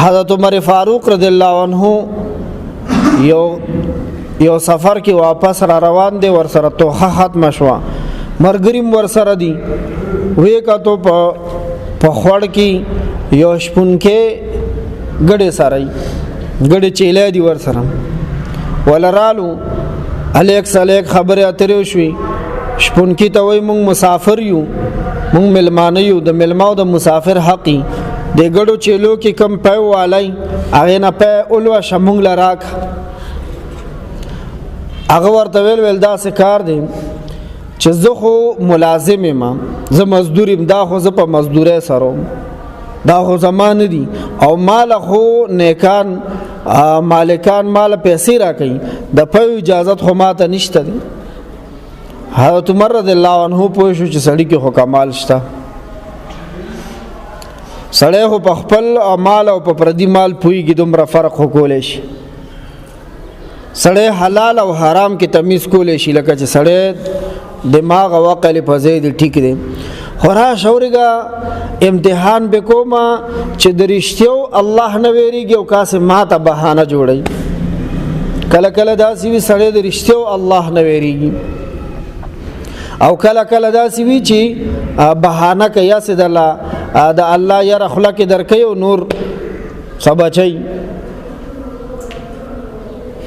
حضرت عمر فاروق رضی الله عنه یو سفر کې واپس را روان دی، ور سره توخه ختم شو، مرګریم ور سره دی، وې کتو په خوړ کې یو شپون کې ګډه سره ګډه چیلې دی ور سره ولرالو الیک خبره اترې شوې. شپون کې ته وای مونږ مسافر یو، مونږ ملمانه یو، د ملماو د مسافر حقي د ګډو چیلو کې کم پای والای هغه نه پای اولوا شمونږ لراک. هغه ورته ویل دا څه کار دی چې زه خو ملازم یم، زه مزدور یم، دا خو زه په مزدورۍ سره دا خو زمان دي او مال خو نیکان مالکان مال پیسې را کوي، د پوی اجازت خو ماته نشته دی. حضرت عمر رضی الله عنه پوه شو چې سړی کې خو کمال شته، سړی خو په خپل مال او په پردي مال پوهېږي، دومره فرق خو کولی شي. سړی حلال او حرام کې تمیز کولی شي، لکه چې سړی دماغ او عقل په ځای دی ټیک دی. خو را شورګه امتحان به کومه چې د رښتیو الله نه ویریږي او کاسې ماته بهانه جوړوي. کله کله داسې وي سړی د رښتیو الله نه ویریږي، او کله کله داسې وي چې بهانه کوي، یا سید الله د الله یاره خوله کې درکوي او نور څه بچوي.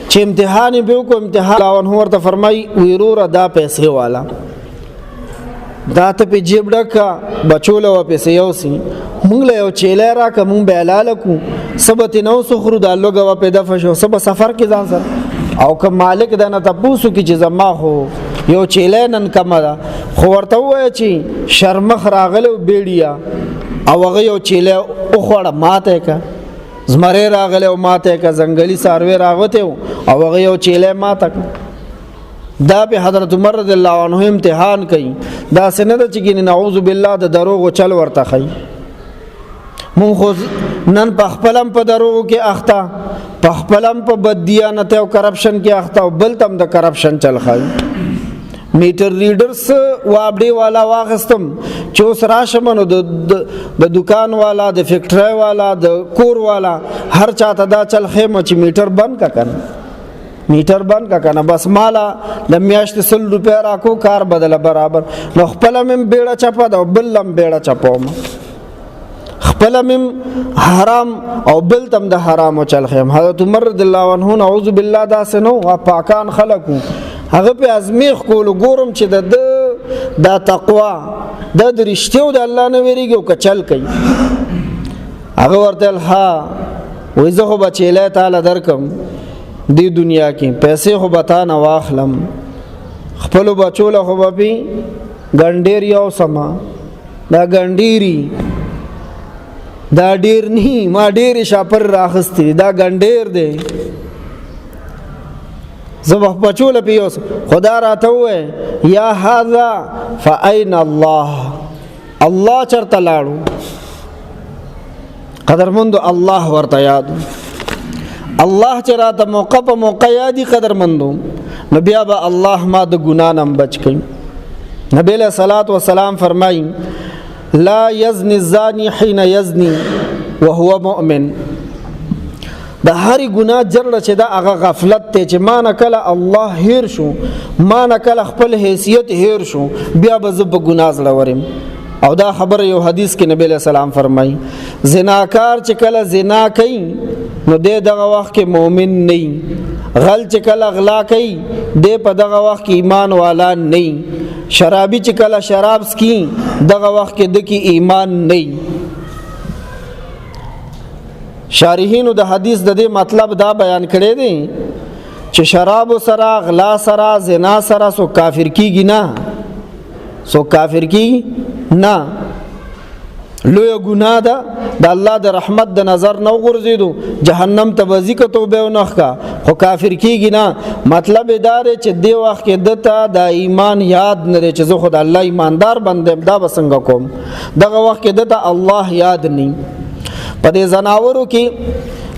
چې امتحان یې به وکړو، امتحان الله ورته فرمایي ویروره دا پیسې والا دا ته په جیب ډکه بچوله و پیسې یوسي، مونږ له یو چیلی راکړه مونږ به حلاله کړو، څه به ترې نه وسخرو، دا لوږه به پې دفع شو، څه به سفر کې ځان سره. او که مالک دا نه تپوس وکړي چې زما خو یو چیلی نن کمه ده، خو ورته ووایه چې شرمخ راغلی و بیډیا او هغه یو چیلی وخوړه ماته یې که، زمری راغلی او ماته یې که، ځنګلي څاروی راغوتی و او هغه یو چیلی ماته که. دا به حضرت عمر رضی الله عنه امتحان کوي. دا سنه ده چې ګینه نعوذ بالله د دروغ چل ورته خي. مونږ خو نن په خپلم په دروغ کې اخته، په خپلم په بددیانت او کرپشن کې اخته، او بل تم د کرپشن چل خي. میټر ریډرز وابډي والا واغستم چې اوس راشم نو د دکان والا، د فیکټری والا، د کور والا، هر چاته دا چل خیمه چې میټر بند کا کنه، میټر بند کا کنه، بس مالا د میاشت 100 روپیا راکو، کار بدله برابر. نو خپلم بیړه چپه ده او بلم بیړه چپوم، خپلم حرام او بل تم د حرام چل خیم. حضرت عمر رضی الله عنه نعوذ بالله دا سنو پاکان خلقو هغه په ازمیخ کولو ګورم چې د تقوا د رښتیو د الله نه ویریږي او کچل کوي. هغه ورته ها وې زه خو بچیله تعالی درکم دی دنیا کې، پیسې خو بتا نه واخلم، خپل بچوله خو به ګنډیر یو سما، دا ګنډيري دا ډیر نه ما ډیر شاپر راخستې، دا ګنډیر دی زبح بچوله پیوس. خدا راته وې یا هذا فاین الله، الله چرته لاړو، قدرمند الله ورته یاد، الله چراته موقع په موقع یادي قدرمندو، نو بیا به الله ما د ګنا نه بچ کړي. نبی له صلوات و سلام فرمایي لا یزنی الزانی حين یزنی وهو مؤمن. د هر ګناه جرړه چې دا هغه غفلت ته چې ما نه کله الله هیر شو، ما نه کله خپل حیثیت هیر شو، بیا به زه په ګناه زړه ورم. او دا خبر یو حدیث کې نبی له سلام فرمایي زناکار چې کله زنا کوي نو دغه وخت کې مؤمن نه، غل چې کله غلا کوي په دغه وخت کې ایمان والا نه، شرابي چې کله شراب سکي دغه وخت کې د کې ایمان نه. شارحینو د حدیث د دې مطلب دا بیان کړی دی چې شراب سره، غلا سره، زنا سره سو کافر کیږي نه، سو کافر کیږي نه، لوی ګناه ده، د الله د رحمت د نظر نو غورځیدو، جهنم ته وځي که توبه ونه کا، خو کافر کیږي نه. مطلب دا دی چې دی وخت کې دته د ایمان یاد نه دی چې زه خو د الله ایماندار بندم، دا به څنګه کوم؟ دغه وخت کې دته الله یاد نه. په دې زناورو کې،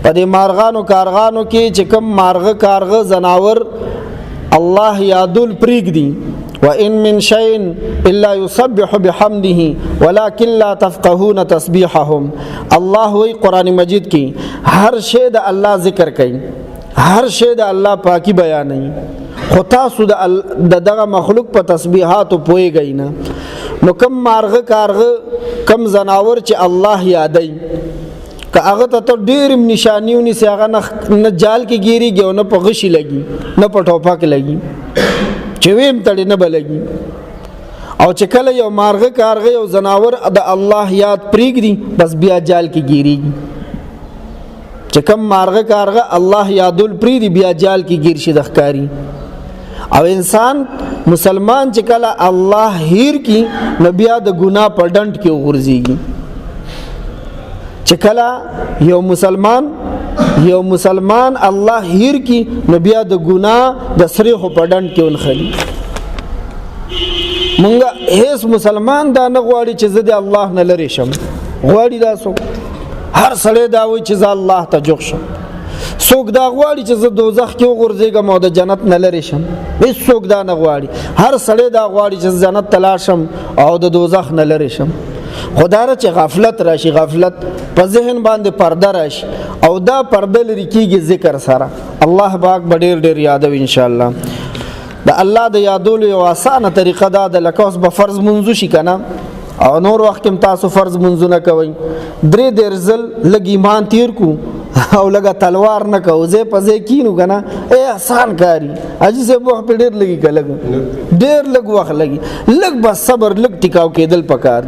په دې مارغانو کارغانو کې چې کوم مارغه کارغه زناور الله یادول پریږدي، وان من شيء الا يسبح بحمده ولكن لا تفقهون تسبيحهم. الله وی قرآن مجید کی ہر شی د الله ذکر کوي، هر شی د الله پاکی بیانوي، خو تاسو د دغه مخلوق په تسبیحاتو پوهیږئ نه. نو کم مارغه کارغه کم زناور چې الله یادوي، که هغه ته ډېر نشانیو نیسي، هغه نه جال کې ګیریږي او نه په غشي لګي نه په ټوپک لګي، چې ویم تړي نه به لګي. او چې کله یو مارغه کارغه یو زناور د الله یاد پرېږدي بس بیا جال کې ګیریږي. چې کم مارغه کارغه الله یادول پرېږدي بیا جال کې ګیر شي د ښکاري. او انسان مسلمان چې کله الله هیر کی نو بیا د ګناه په ډنډ کې وغورځېږي. چې کله یو مسلمان الله هیر کی نو بیا د ګناه د سریخو په ډنډ کې ونخلي. مونږ هیڅ مسلمان دا نه غواړي چې زه د الله نه لرې شم. غواړي دا څوک؟ هر سړی دا وایي چې زه الله ته جوخ شم. څوک دا غواړي چې زه دوزخ کې وغورځېږم او د جنت نه لرې شم؟ هېڅوک دا نه غواړي. هر سړی دا غواړي چې جنت ته لاړ شم او د دوزخ نه لرې شم. خو دا چې غفلت راشي، غفلت په ذهن باندې پرده راشي او دا پرده لرې کېږي ذکر سره. الله پاک به ډېر ډېر یادوي انشاءالله. د الله د یادولو یو اسانه طریقه دا ده، لکه اوس به فرض منځو شي که نه، او نور وخت کې تاسو فرض منځونه کوئ، 3 ځل لږ ایمان تیر کو او لږه تلوار نه کوو، ځای په ځای کینو که نه، آسان کاري. حاجي صاحب وخت پې ډېر لګي که لږ ډېر لږ وخت لګي، لږ بس صبر، لږ ټیکاو کېدل پکار.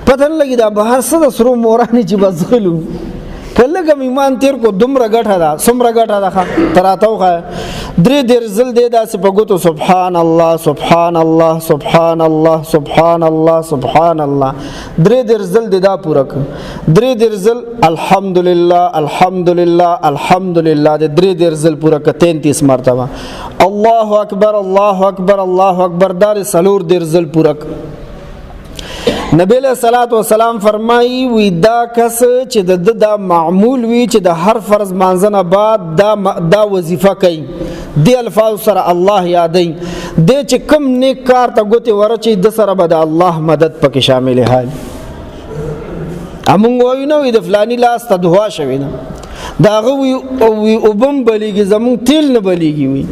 پته نه لګي دا بهر څه د سرو مورانې چې بس غلو که لږ ایمان تیر کو دومره ګټه ده، څومره ګټه ده ته راته وښایه. 3 ځل دی داسې په ګوتو سبحان الله سبحان الله سبحان الله سبحان الله سبحان الله 3 ځل دی دا پوره کړه. 3 ځل الحمدلله الحمدلله الحمدلله د 3 ځل پوره کړه. 33 مرتبه الله اکبر الله اکبر الله اکبر دا 4 ځل پوره کړه. نبی علیہ الصلوۃ والسلام فرمایي وی دا کس چې د دا معمول وی چې د هر فرض مانځنه بعد دا وظیفه کوي، دی الفاظ سره الله یادوي، دی چې کم نیک کار ته ګوتې ورچي د سره به د الله مدد پکې شامل حال. امونږ وایو نه وي د فلانی لاس ته دعا شوې ده، د هغه وي اوبم بلیږي زمونږ تیل نه بلیږي، وي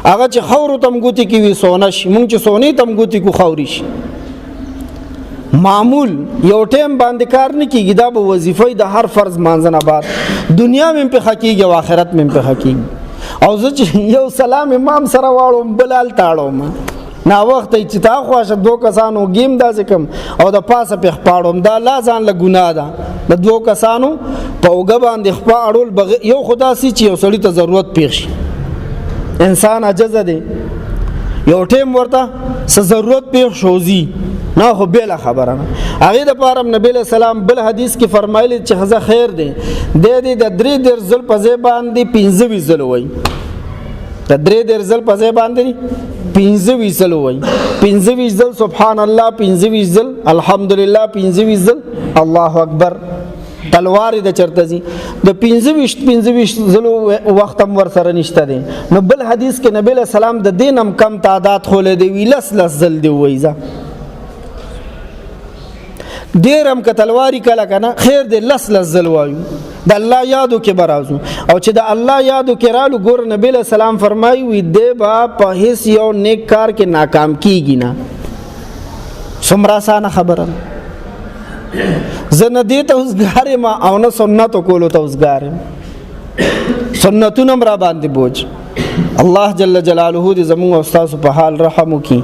هغه چې خاورو ته هم ګوتې کې وي سونه شي، مونږ چې سونې ته هم ګوتې کو خاوري شي. معمول یو ټیم باندې کار نه کیږي، دا به وظیفه د هر فرض مانځنه بعد دنیا مې په حقیقت او آخرت مې په حقیقت. او زه چې یو سلام امام سره واړم بلال تاړم نا وخت چې تا خواشه 2 کسانو گیم داسې کم او د پاسه په خپاړم، دا لا ځان له ګناه ده. د 2 کسانو په اوګه باندې خپاړول یو خدا سي چې یو سړی ته ضرورت پیښ شي، انسان عجز دی، یو ټیم ورته څه ضرورت پیښ شوزي نه خو بلا خبره نه. هغه د پاره نبی له سلام بل حدیث کې فرمایلی چې خزه خیر دی د 3 ځل په ځای باندې 25 ځل وای، د 3 ځل په ځای باندې 25 ځل وای، 25 ځل سبحان الله، 25 ځل الحمدلله، 25 ځل الله اکبر. تلوار د چرته زی د 25 ځل وخت هم ور سره نشته دی. نو بل حدیث کې نبی له سلام د دینم کم تعداد خولې دی ویلس ځل دی وایزه ډیرم که تلواری کله کنه خیر دی لس ځل وایو د الله یادو کې برازو. او چې د الله یادو کې رالو ګور نبی له سلام فرمایي وي دی با په هیڅ یو نیک کار کې ناکام کیږي نه. څومره اسانه خبره زه نه دې ته اوسګارې ما او نه سنتو کولو ته اوسګارې، سنتونه را باندې بوج. الله جل جلاله دې زموږ او تاسو په حال رحم وکړي.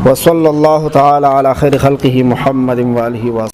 وصلی الله تعالی علی خیر خلقه محمد و آله و